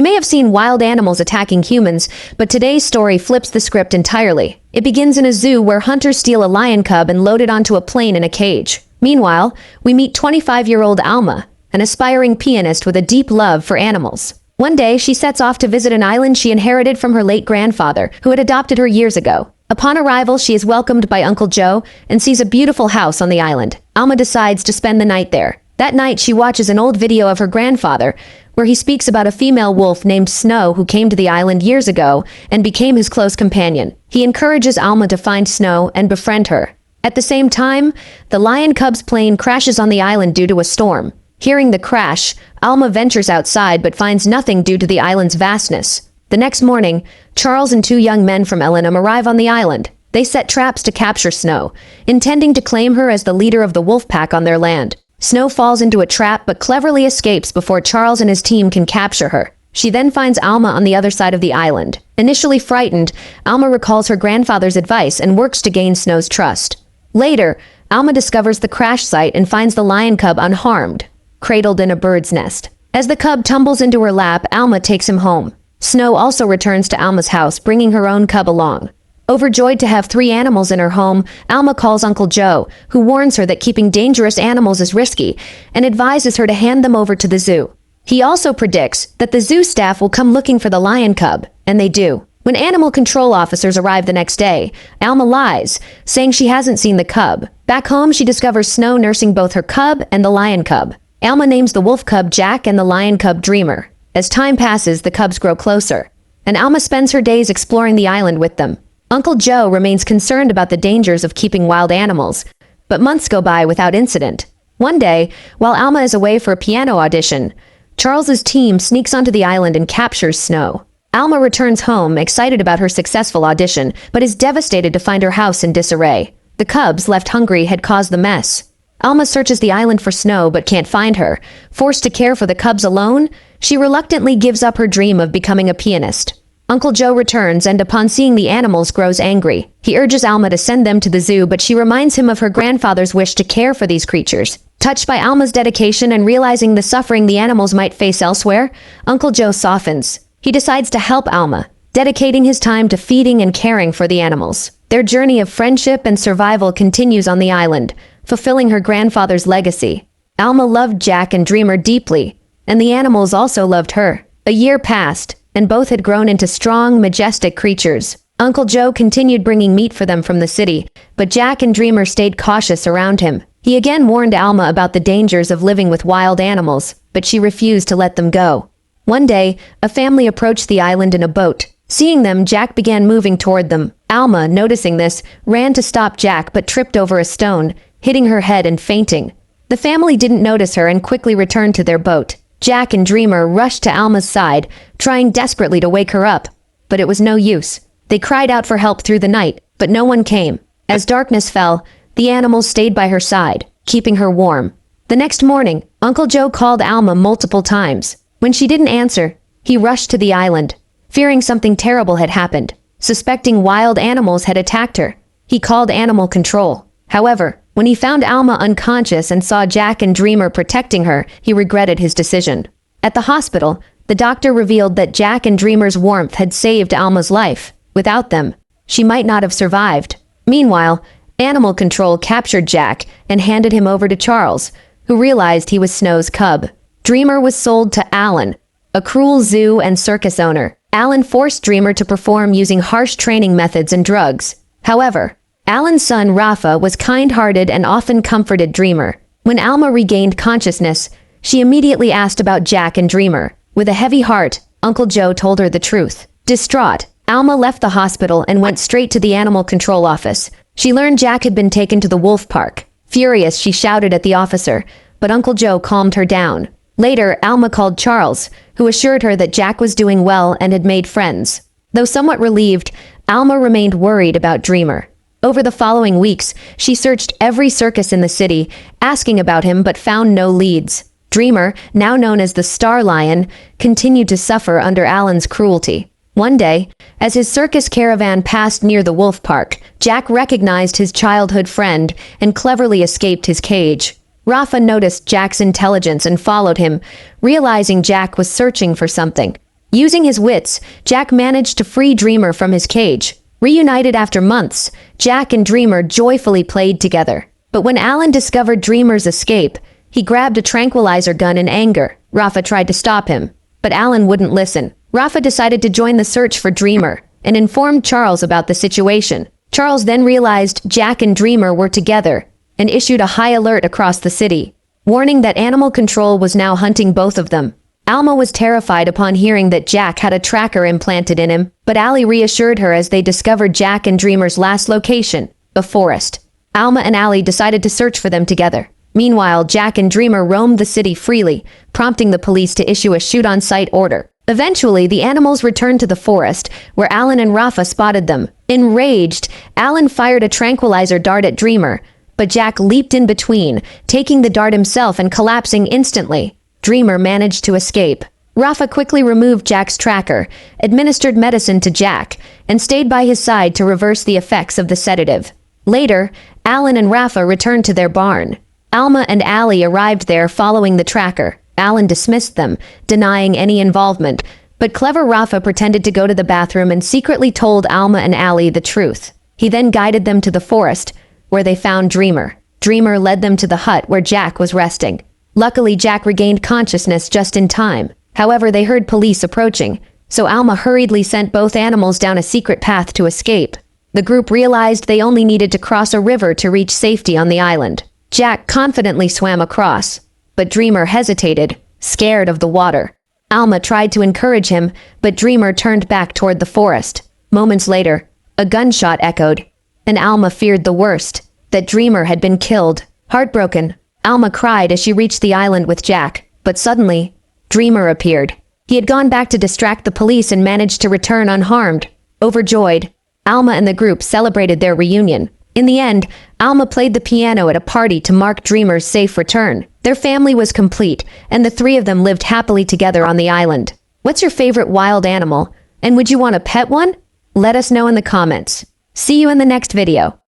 You may have seen wild animals attacking humans, but today's story flips the script entirely. It begins in a zoo where hunters steal a lion cub and load it onto a plane in a cage. Meanwhile, we meet 25-year-old Alma, an aspiring pianist with a deep love for animals. One day, she sets off to visit an island she inherited from her late grandfather, who had adopted her years ago. Upon arrival, she is welcomed by Uncle Joe and sees a beautiful house on the island. Alma decides to spend the night there. That night, she watches an old video of her grandfather, where he speaks about a female wolf named Snow who came to the island years ago and became his close companion. He encourages Alma to find Snow and befriend her. At the same time, the lion cub's plane crashes on the island due to a storm. Hearing the crash, Alma ventures outside but finds nothing due to the island's vastness. The next morning, Charles and two young men from Ellenham arrive on the island. They set traps to capture Snow, intending to claim her as the leader of the wolf pack on their land. Snow falls into a trap but cleverly escapes before Charles and his team can capture her. She then finds Alma on the other side of the island. Initially frightened, Alma recalls her grandfather's advice and works to gain Snow's trust. Later, Alma discovers the crash site and finds the lion cub unharmed, cradled in a bird's nest. As the cub tumbles into her lap, Alma takes him home. Snow also returns to Alma's house, bringing her own cub along. Overjoyed to have 3 animals in her home, Alma calls Uncle Joe, who warns her that keeping dangerous animals is risky and advises her to hand them over to the zoo. He also predicts that the zoo staff will come looking for the lion cub, and they do. When animal control officers arrive the next day, Alma lies, saying she hasn't seen the cub. Back home, she discovers Snow nursing both her cub and the lion cub. Alma names the wolf cub Jack and the lion cub Dreamer. As time passes, the cubs grow closer, and Alma spends her days exploring the island with them. Uncle Joe remains concerned about the dangers of keeping wild animals, but months go by without incident. One day, while Alma is away for a piano audition, Charles's team sneaks onto the island and captures Snow. Alma returns home, excited about her successful audition, but is devastated to find her house in disarray. The cubs, left hungry, had caused the mess. Alma searches the island for Snow but can't find her. Forced to care for the cubs alone, she reluctantly gives up her dream of becoming a pianist. Uncle Joe returns and upon seeing the animals grows angry. He urges Alma to send them to the zoo, but she reminds him of her grandfather's wish to care for these creatures. Touched by Alma's dedication and realizing the suffering the animals might face elsewhere, Uncle Joe softens. He decides to help Alma, dedicating his time to feeding and caring for the animals. Their journey of friendship and survival continues on the island, fulfilling her grandfather's legacy. Alma loved Jack and Dreamer deeply, and the animals also loved her. A year passed, and both had grown into strong, majestic creatures. Uncle Joe continued bringing meat for them from the city, but Jack and Dreamer stayed cautious around him. He again warned Alma about the dangers of living with wild animals, but she refused to let them go. One day, a family approached the island in a boat. Seeing them, Jack began moving toward them. Alma, noticing this, ran to stop Jack but tripped over a stone, hitting her head and fainting. The family didn't notice her and quickly returned to their boat. Jack and Dreamer rushed to Alma's side, trying desperately to wake her up. But it was no use. They cried out for help through the night, but no one came. As darkness fell, the animals stayed by her side, keeping her warm. The next morning, Uncle Joe called Alma multiple times. When she didn't answer, he rushed to the island, fearing something terrible had happened. Suspecting wild animals had attacked her, he called animal control. However, when he found Alma unconscious and saw Jack and Dreamer protecting her, he regretted his decision. At the hospital, the doctor revealed that Jack and Dreamer's warmth had saved Alma's life. Without them, she might not have survived. Meanwhile, animal control captured Jack and handed him over to Charles, who realized he was Snow's cub. Dreamer was sold to Alan, a cruel zoo and circus owner. Alan forced Dreamer to perform using harsh training methods and drugs. However, Alan's son Rafa was kind-hearted and often comforted Dreamer. When Alma regained consciousness, she immediately asked about Jack and Dreamer. With a heavy heart, Uncle Joe told her the truth. Distraught, Alma left the hospital and went straight to the animal control office. She learned Jack had been taken to the wolf park. Furious, she shouted at the officer, but Uncle Joe calmed her down. Later, Alma called Charles, who assured her that Jack was doing well and had made friends. Though somewhat relieved, Alma remained worried about Dreamer. Over the following weeks, she searched every circus in the city, asking about him but found no leads. Dreamer, now known as the Star Lion, continued to suffer under Alan's cruelty. One day, as his circus caravan passed near the wolf park, Jack recognized his childhood friend and cleverly escaped his cage. Rafa noticed Jack's intelligence and followed him, realizing Jack was searching for something. Using his wits, Jack managed to free Dreamer from his cage. Reunited after months, Jack and Dreamer joyfully played together. But when Alan discovered Dreamer's escape, he grabbed a tranquilizer gun in anger. Rafa tried to stop him, but Alan wouldn't listen. Rafa decided to join the search for Dreamer and informed Charles about the situation. Charles then realized Jack and Dreamer were together and issued a high alert across the city, warning that animal control was now hunting both of them. Alma was terrified upon hearing that Jack had a tracker implanted in him, but Allie reassured her as they discovered Jack and Dreamer's last location, the forest. Alma and Allie decided to search for them together. Meanwhile, Jack and Dreamer roamed the city freely, prompting the police to issue a shoot-on-sight order. Eventually, the animals returned to the forest, where Alan and Rafa spotted them. Enraged, Alan fired a tranquilizer dart at Dreamer, but Jack leaped in between, taking the dart himself and collapsing instantly. Dreamer managed to escape. Rafa quickly removed Jack's tracker, administered medicine to Jack, and stayed by his side to reverse the effects of the sedative. Later, Alan and Rafa returned to their barn. Alma and Allie arrived there following the tracker. Alan dismissed them, denying any involvement, but clever Rafa pretended to go to the bathroom and secretly told Alma and Allie the truth. He then guided them to the forest, where they found Dreamer. Dreamer led them to the hut where Jack was resting. Luckily, Jack regained consciousness just in time. However, they heard police approaching, so Alma hurriedly sent both animals down a secret path to escape. The group realized they only needed to cross a river to reach safety on the island. Jack confidently swam across, but Dreamer hesitated, scared of the water. Alma tried to encourage him, but Dreamer turned back toward the forest. Moments later, a gunshot echoed, and Alma feared the worst, that Dreamer had been killed. Heartbroken, Alma cried as she reached the island with Jack, but suddenly, Dreamer appeared. He had gone back to distract the police and managed to return unharmed. Overjoyed, Alma and the group celebrated their reunion. In the end, Alma played the piano at a party to mark Dreamer's safe return. Their family was complete, and the three of them lived happily together on the island. What's your favorite wild animal, and would you want to pet one? Let us know in the comments. See you in the next video.